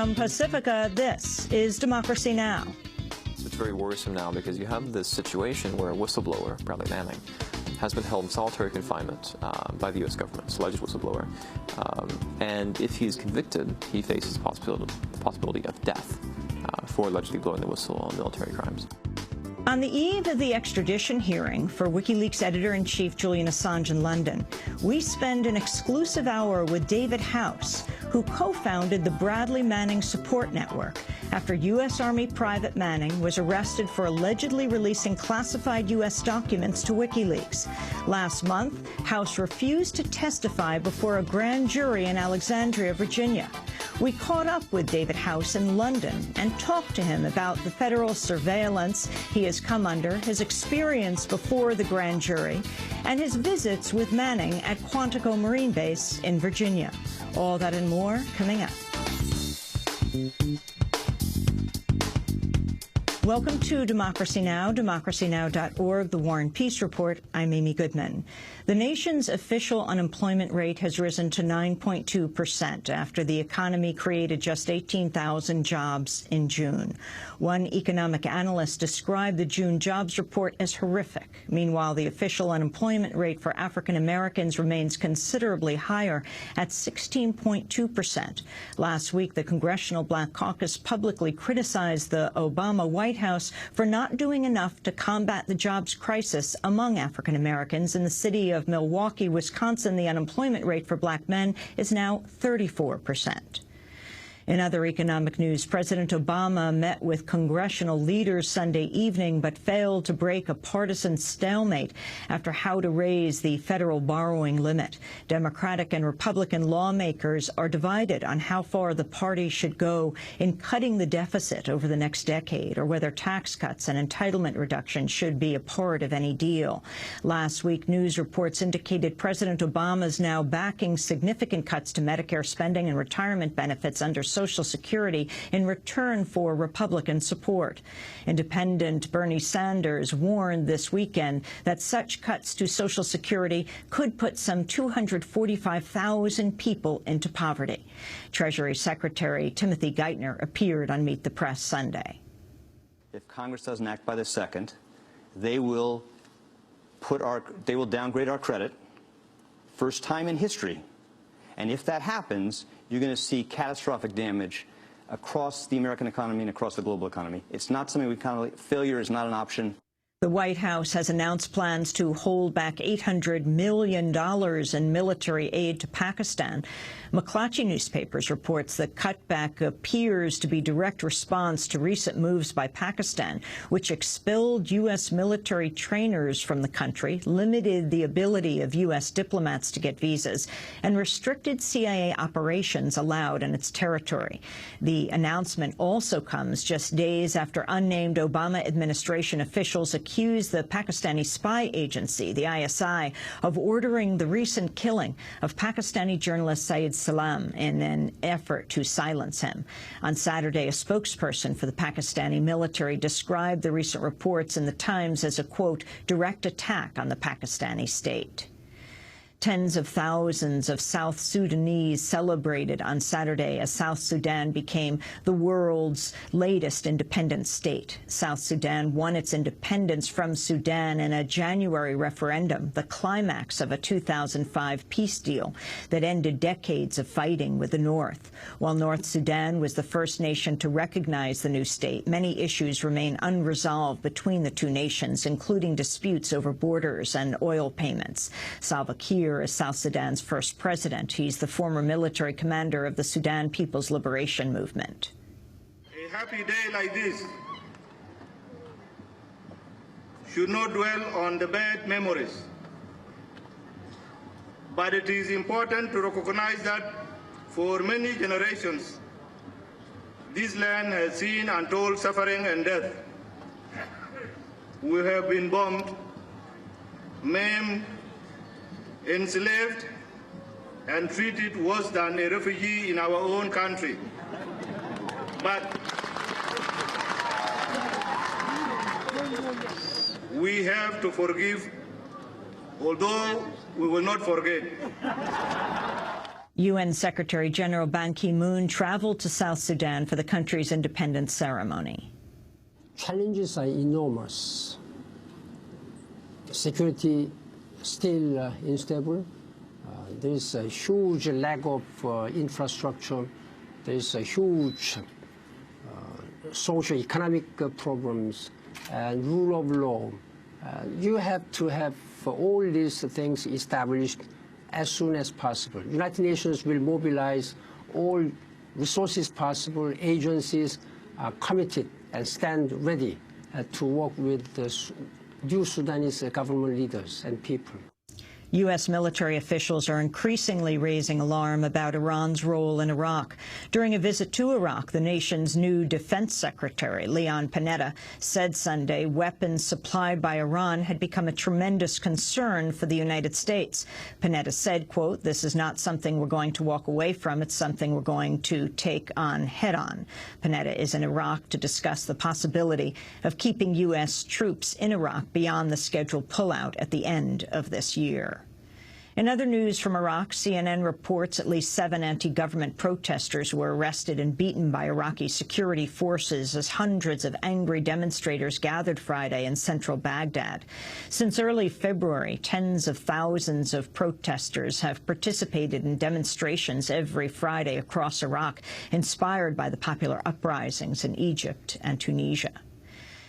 From Pacifica, this is Democracy Now! It's very worrisome now because you have this situation where a whistleblower, Bradley Manning, has been held in solitary confinement by the U.S. government, alleged whistleblower. And if he's convicted, he faces the possibility of death for allegedly blowing the whistle on military crimes. On the eve of the extradition hearing for WikiLeaks editor-in-chief Julian Assange in London, we spend an exclusive hour with David House, who co-founded the Bradley Manning Support Network after U.S. Army Private Manning was arrested for allegedly releasing classified U.S. documents to WikiLeaks. Last month, House refused to testify before a grand jury in Alexandria, Virginia. We caught up with David House in London and talked to him about the federal surveillance he has come under, his experience before the grand jury, and his visits with Manning at Quantico Marine Base in Virginia. All that and more coming up. Welcome to Democracy Now!, democracynow.org, The War and Peace Report. I'm Amy Goodman. The nation's official unemployment rate has risen to 9.2% after the economy created just 18,000 jobs in June. One economic analyst described the June jobs report as horrific. Meanwhile, the official unemployment rate for African Americans remains considerably higher at 16.2%. Last week, the Congressional Black Caucus publicly criticized the Obama White House for not doing enough to combat the jobs crisis among African Americans. In the city of Milwaukee, Wisconsin, the unemployment rate for black men is now 34%. In other economic news, President Obama met with congressional leaders Sunday evening but failed to break a partisan stalemate after how to raise the federal borrowing limit. Democratic and Republican lawmakers are divided on how far the party should go in cutting the deficit over the next decade, or whether tax cuts and entitlement reductions should be a part of any deal. Last week, news reports indicated President Obama is now backing significant cuts to Medicare spending and retirement benefits under Social Security in return for Republican support. Independent Bernie Sanders warned this weekend that such cuts to Social Security could put some 245,000 people into poverty. Treasury Secretary Timothy Geithner appeared on Meet the Press Sunday. If Congress doesn't act by the 2nd, they will downgrade our credit, first time in history. And if that happens, you're going to see catastrophic damage across the American economy and across the global economy. It's not something failure is not an option. The White House has announced plans to hold back $800 million in military aid to Pakistan. McClatchy Newspapers reports the cutback appears to be direct response to recent moves by Pakistan, which expelled U.S. military trainers from the country, limited the ability of U.S. diplomats to get visas, and restricted CIA operations allowed in its territory. The announcement also comes just days after unnamed Obama administration officials accused the Pakistani spy agency, the ISI, of ordering the recent killing of Pakistani journalist Saeed Salam in an effort to silence him. On Saturday, a spokesperson for the Pakistani military described the recent reports in the Times as a, quote, direct attack on the Pakistani state. Tens of thousands of South Sudanese celebrated on Saturday as South Sudan became the world's latest independent state. South Sudan won its independence from Sudan in a January referendum, the climax of a 2005 peace deal that ended decades of fighting with the North. While North Sudan was the first nation to recognize the new state, many issues remain unresolved between the two nations, including disputes over borders and oil payments. Salva Kiir is South Sudan's first president. He's the former military commander of the Sudan People's Liberation Movement. A happy day like this should not dwell on the bad memories, but it is important to recognize that for many generations, this land has seen untold suffering and death. We have been bombed, maimed, enslaved, and treated worse than a refugee in our own country. But we have to forgive, although we will not forget. UN Secretary-General Ban KiMoon traveled to South Sudan for the country's independence ceremony. Challenges are enormous. Security still unstable. There is a huge lack of infrastructure. There is a huge socio-economic problems and rule of law. You have to have all these things established as soon as possible. United Nations will mobilize all resources possible. Agencies are committed and stand ready to work with the new Sudanese government leaders and people. U.S. military officials are increasingly raising alarm about Iran's role in Iraq. During a visit to Iraq, the nation's new defense secretary, Leon Panetta, said Sunday weapons supplied by Iran had become a tremendous concern for the United States. Panetta said, quote, "This is not something we're going to walk away from. It's something we're going to take on head-on." Panetta is in Iraq to discuss the possibility of keeping U.S. troops in Iraq beyond the scheduled pullout at the end of this year. In other news from Iraq, CNN reports at least 7 anti-government protesters were arrested and beaten by Iraqi security forces as hundreds of angry demonstrators gathered Friday in central Baghdad. Since early February, tens of thousands of protesters have participated in demonstrations every Friday across Iraq, inspired by the popular uprisings in Egypt and Tunisia.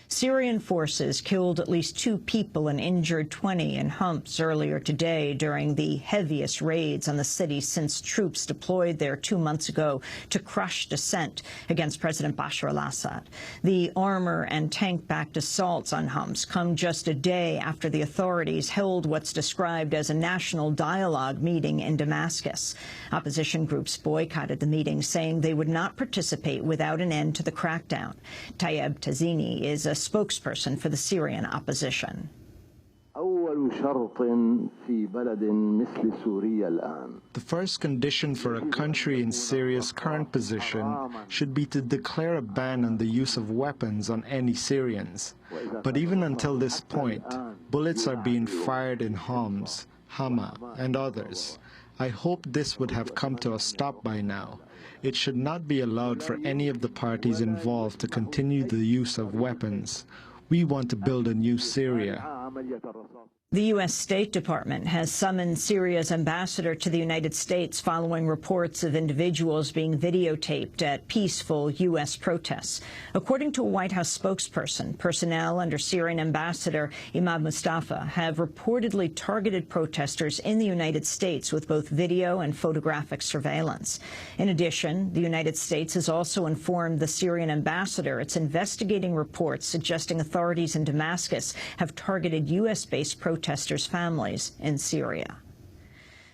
Syrian forces killed at least 2 people and injured 20 in Homs earlier today during the heaviest raids on the city since troops deployed there 2 months ago to crush dissent against President Bashar al-Assad. The armor and tank-backed assaults on Homs come just a day after the authorities held what's described as a national dialogue meeting in Damascus. Opposition groups boycotted the meeting, saying they would not participate without an end to the crackdown. Tayyab Tazini is a spokesperson for the Syrian opposition. The first condition for a country in Syria's current position should be to declare a ban on the use of weapons on any Syrians. But even until this point, bullets are being fired in Homs, Hama, and others. I hope this would have come to a stop by now. It should not be allowed for any of the parties involved to continue the use of weapons. We want to build a new Syria. The U.S. State Department has summoned Syria's ambassador to the United States following reports of individuals being videotaped at peaceful U.S. protests. According to a White House spokesperson, personnel under Syrian Ambassador Imad Mustafa have reportedly targeted protesters in the United States with both video and photographic surveillance. In addition, the United States has also informed the Syrian ambassador it's investigating reports suggesting authorities in Damascus have targeted U.S.-based protesters' families in Syria.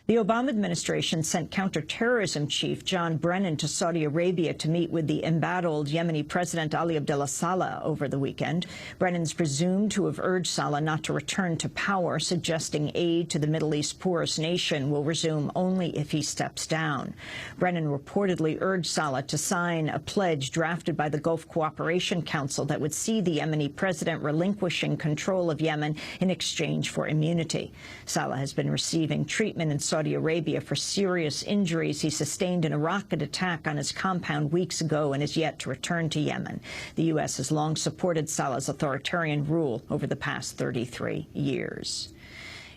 The Obama administration sent counterterrorism chief John Brennan to Saudi Arabia to meet with the embattled Yemeni President Ali Abdullah Saleh over the weekend. Brennan's presumed to have urged Saleh not to return to power, suggesting aid to the Middle East's poorest nation will resume only if he steps down. Brennan reportedly urged Saleh to sign a pledge drafted by the Gulf Cooperation Council that would see the Yemeni president relinquishing control of Yemen in exchange for immunity. Saleh has been receiving treatment in Saudi Arabia for serious injuries he sustained in a rocket attack on his compound weeks ago and is yet to return to Yemen. The U.S. has long supported Saleh's authoritarian rule over the past 33 years.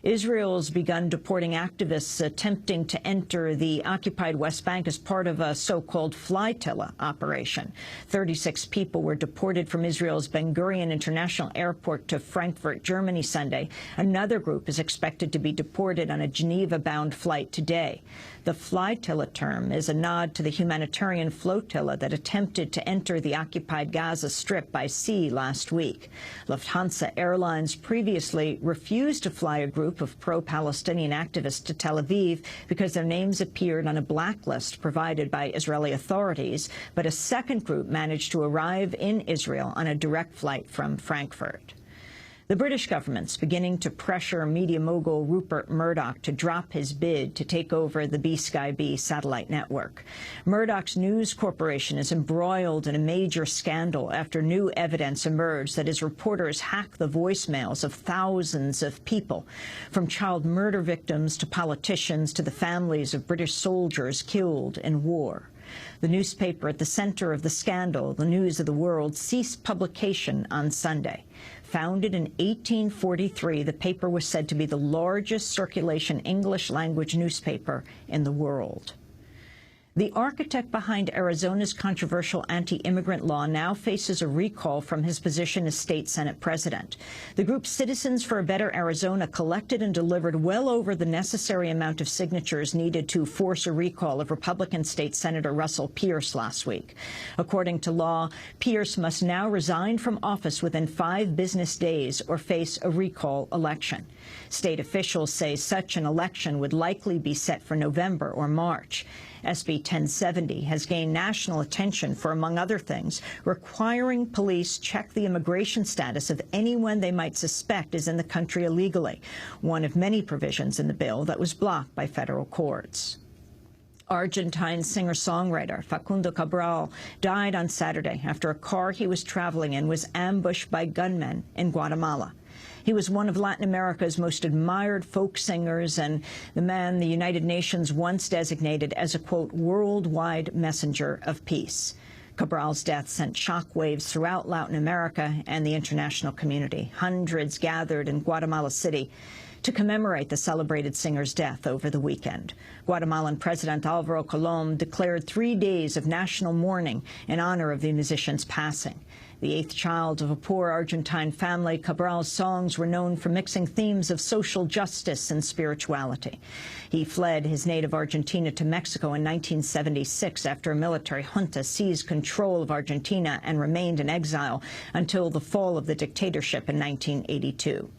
Israel's begun deporting activists attempting to enter the occupied West Bank as part of a so-called flotilla operation. 36 people were deported from Israel's Ben Gurion International Airport to Frankfurt, Germany, Sunday. Another group is expected to be deported on a Geneva-bound flight today. The flotilla term is a nod to the humanitarian flotilla that attempted to enter the occupied Gaza Strip by sea last week. Lufthansa Airlines previously refused to fly a group of pro-Palestinian activists to Tel Aviv because their names appeared on a blacklist provided by Israeli authorities, but a second group managed to arrive in Israel on a direct flight from Frankfurt. The British government's beginning to pressure media mogul Rupert Murdoch to drop his bid to take over the B-Sky-B satellite network. Murdoch's News Corporation is embroiled in a major scandal after new evidence emerged that his reporters hacked the voicemails of thousands of people, from child murder victims to politicians to the families of British soldiers killed in war. The newspaper at the center of the scandal, the News of the World, ceased publication on Sunday. Founded in 1843, the paper was said to be the largest circulation English-language newspaper in the world. The architect behind Arizona's controversial anti-immigrant law now faces a recall from his position as state Senate president. The group Citizens for a Better Arizona collected and delivered well over the necessary amount of signatures needed to force a recall of Republican State Senator Russell Pierce last week. According to law, Pierce must now resign from office within 5 business days or face a recall election. State officials say such an election would likely be set for November or March. SB 1070 has gained national attention for, among other things, requiring police check the immigration status of anyone they might suspect is in the country illegally, one of many provisions in the bill that was blocked by federal courts. Argentine singer-songwriter Facundo Cabral died on Saturday after a car he was traveling in was ambushed by gunmen in Guatemala. He was one of Latin America's most admired folk singers and the man the United Nations once designated as a, quote, worldwide messenger of peace. Cabral's death sent shockwaves throughout Latin America and the international community. Hundreds gathered in Guatemala City to commemorate the celebrated singer's death over the weekend. Guatemalan President Alvaro Colom declared 3 days of national mourning in honor of the musician's passing. The 8th child of a poor Argentine family, Cabral's songs were known for mixing themes of social justice and spirituality. He fled his native Argentina to Mexico in 1976 after a military junta seized control of Argentina and remained in exile until the fall of the dictatorship in 1982.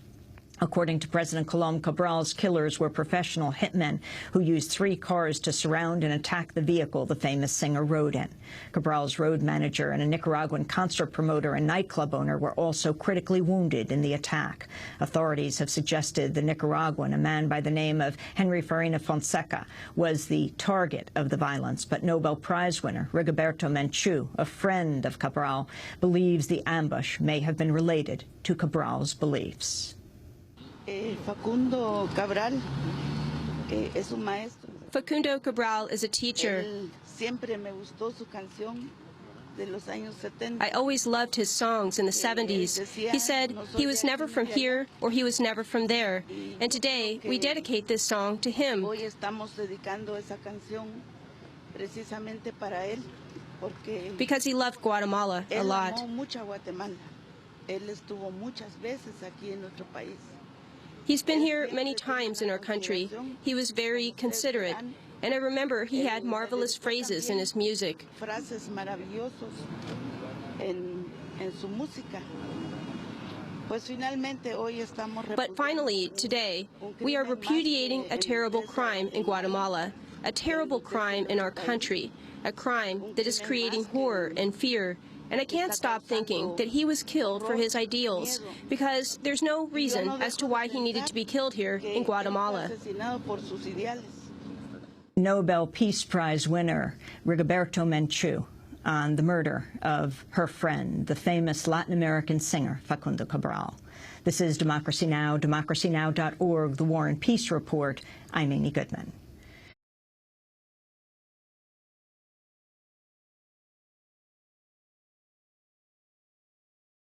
According to President Colom, Cabral's killers were professional hitmen who used 3 cars to surround and attack the vehicle the famous singer rode in. Cabral's road manager and a Nicaraguan concert promoter and nightclub owner were also critically wounded in the attack. Authorities have suggested the Nicaraguan, a man by the name of Henry Farina Fonseca, was the target of the violence, but Nobel Prize winner Rigoberta Menchu, a friend of Cabral, believes the ambush may have been related to Cabral's beliefs. Facundo Cabral es un maestro. Facundo Cabral is a teacher. Siempre me gustó su canción de los años 70. I always loved his songs in the 70s. He said he was never from here or he was never from there. And today we dedicate this song to him. Hoy estamos dedicando esa canción precisamente para él because he loved Guatemala a lot. Él amó mucho a Guatemala. Él estuvo muchas veces aquí en nuestro país. He's been here many times in our country. He was very considerate, and I remember he had marvelous phrases in his music. Frases maravillosos en su música. But finally, today, we are repudiating a terrible crime in Guatemala, a terrible crime in our country, a crime that is creating horror and fear. And I can't stop thinking that he was killed for his ideals, because there's no reason as to why he needed to be killed here in Guatemala. Nobel Peace Prize winner Rigoberta Menchu on the murder of her friend, the famous Latin American singer Facundo Cabral. This is Democracy Now!, democracynow.org, The War and Peace Report. I'm Amy Goodman.